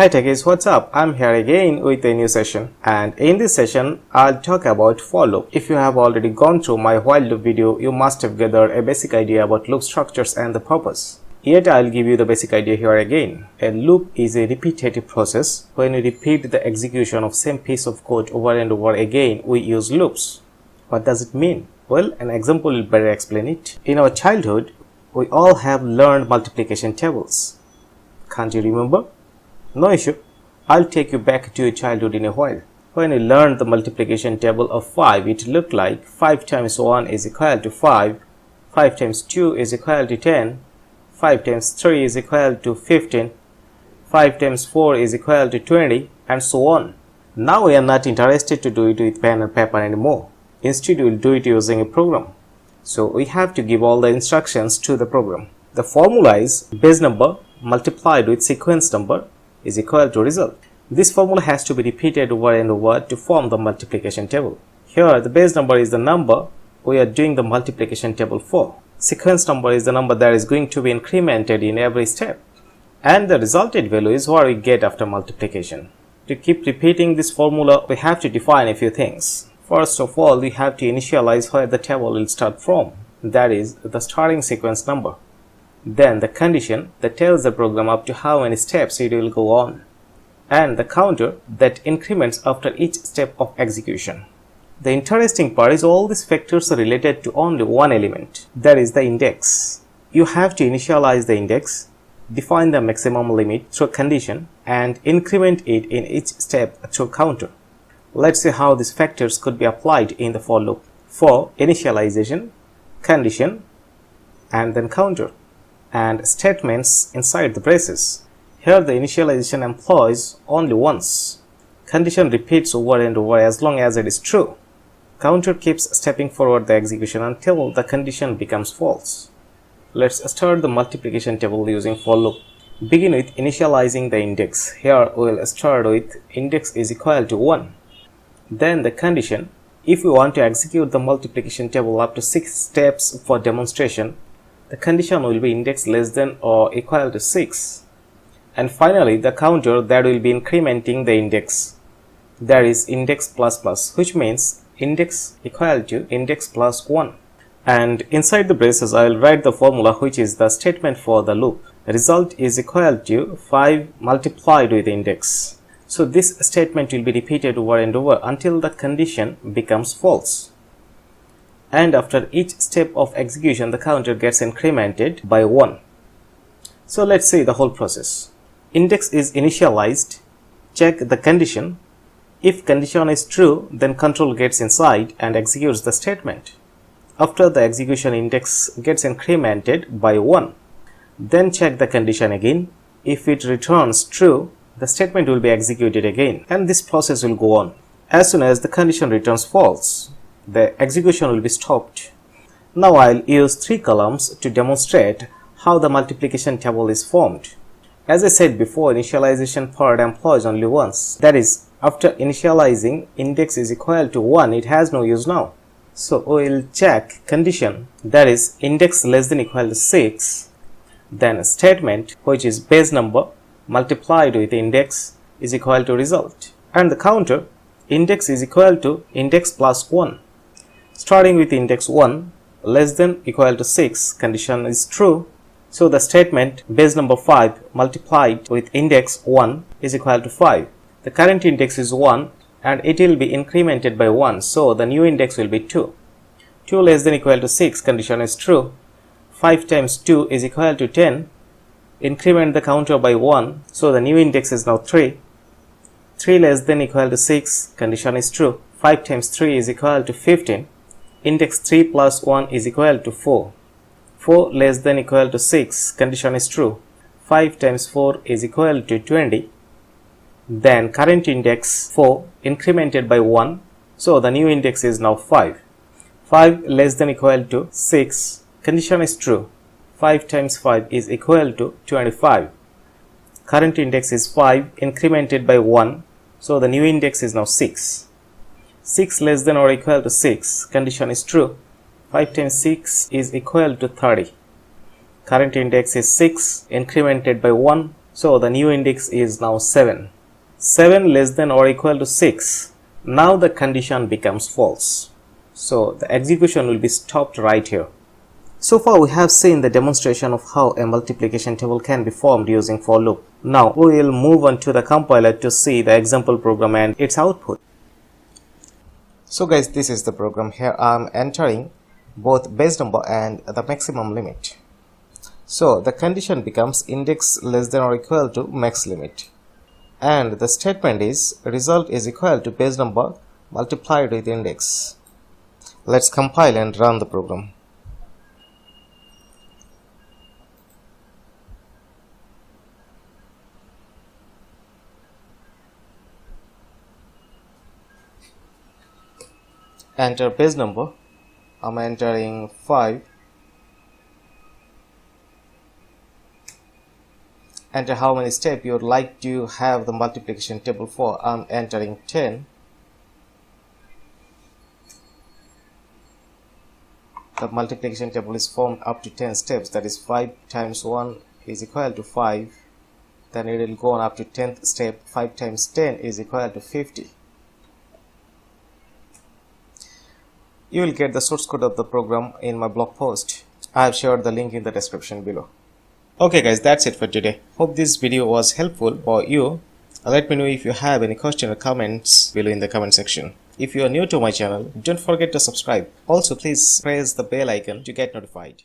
Hi techies, what's up? I'm here again with a new session, and in this session I'll talk about for loop. If you have already gone through my while loop video, you must have gathered a basic idea about loop structures and the purpose. Yet I'll give you the basic idea here again. A loop is a repetitive process. When we repeat the execution of same piece of code over and over again, we use loops. What does it mean? Well, an example will better explain it. In our childhood, we all have learned multiplication tables. Can't you remember? No issue. I'll take you back to your childhood in a while. When you learned the multiplication table of 5, it looked like 5 times 1 is equal to 5, 5 times 2 is equal to 10, 5 times 3 is equal to 15, 5 times 4 is equal to 20, and so on. Now we are not interested to do it with pen and paper anymore. Instead, we will do it using a program. So we have to give all the instructions to the program. The formula is base number multiplied with sequence number is equal to result. This formula has to be repeated over and over to form the multiplication table. Here the base number is the number we are doing the multiplication table for. Sequence number is the number that is going to be incremented in every step. And the resulted value is what we get after multiplication. To keep repeating this formula, we have to define a few things. First of all, we have to initialize where the table will start from. That is the starting sequence number. Then the condition that tells the program up to how many steps it will go on, and the counter that increments after each step of execution. The interesting part is all these factors are related to only one element, that is the index. You have to initialize the index, define the maximum limit through condition, and increment it in each step through counter. Let's see how these factors could be applied in the for loop. For initialization, condition, and then counter, and statements inside the braces. Here the initialization employs only once. Condition repeats over and over as long as it is true. Counter keeps stepping forward the execution until the condition becomes false. Let's start the multiplication table using for loop. Begin with initializing the index. Here we will start with index is equal to 1. Then the condition. If we want to execute the multiplication table up to 6 steps for demonstration, the condition will be index less than or equal to 6. And finally, the counter that will be incrementing the index. That is index plus plus, which means index equal to index plus 1. And inside the braces, I will write the formula which is the statement for the loop. Result is equal to 5 multiplied with index. So this statement will be repeated over and over until the condition becomes false. And after each step of execution, the counter gets incremented by 1. So let's see the whole process. Index is initialized. Check the condition. If condition is true, then control gets inside and executes the statement. After the execution, index gets incremented by 1. Then check the condition again. If it returns true, the statement will be executed again, and this process will go on. As soon as the condition returns false, the execution will be stopped. Now I'll use 3 columns to demonstrate how the multiplication table is formed. As I said before, initialization part employs only once. That is, after initializing index is equal to 1, it has no use now. So we'll check condition, that is index less than equal to 6, then a statement which is base number multiplied with index is equal to result, and the counter index is equal to index plus 1. Starting with index 1 less than equal to 6, condition is true, so the statement base number 5 multiplied with index 1 is equal to 5. The current index is 1 and it will be incremented by 1, so the new index will be 2. 2 less than equal to 6, condition is true. 5 times 2 is equal to 10. Increment the counter by 1, so the new index is now 3. 3 less than equal to 6, condition is true. 5 times 3 is equal to 15. Index 3 plus 1 is equal to 4. 4 less than equal to 6, condition is true. 5 times 4 is equal to 20. Then current index 4 incremented by 1, so the new index is now 5. 5 less than equal to 6, condition is true. 5 times 5 is equal to 25. Current index is 5 incremented by 1, so the new index is now 6. 6 less than or equal to 6, condition is true. 5 times 6 is equal to 30. Current index is 6 incremented by 1, So the new index is now 7. 7 less than or equal to 6. Now the condition becomes false. So the execution will be stopped right here. So far we have seen the demonstration of how a multiplication table can be formed using for loop. Now we will move on to the compiler to see the example program and its output. So guys, this is the program. Here I am entering both base number and the maximum limit. So the condition becomes index less than or equal to max limit. And the statement is result is equal to base number multiplied with index. Let's compile and run the program. Enter base number. I'm entering 5. Enter how many steps you would like to have the multiplication table for. I'm entering 10. The multiplication table is formed up to 10 steps, that is 5 times 1 is equal to 5. Then it will go on up to 10th step. 5 times 10 is equal to 50. You will get the source code of the program in my blog post. I have shared the link in the description below. Okay guys, that's it for today. Hope this video was helpful for you. Let me know if you have any question or comments below in the comment section. If you are new to my channel, don't forget to subscribe. Also, please press the bell icon to get notified.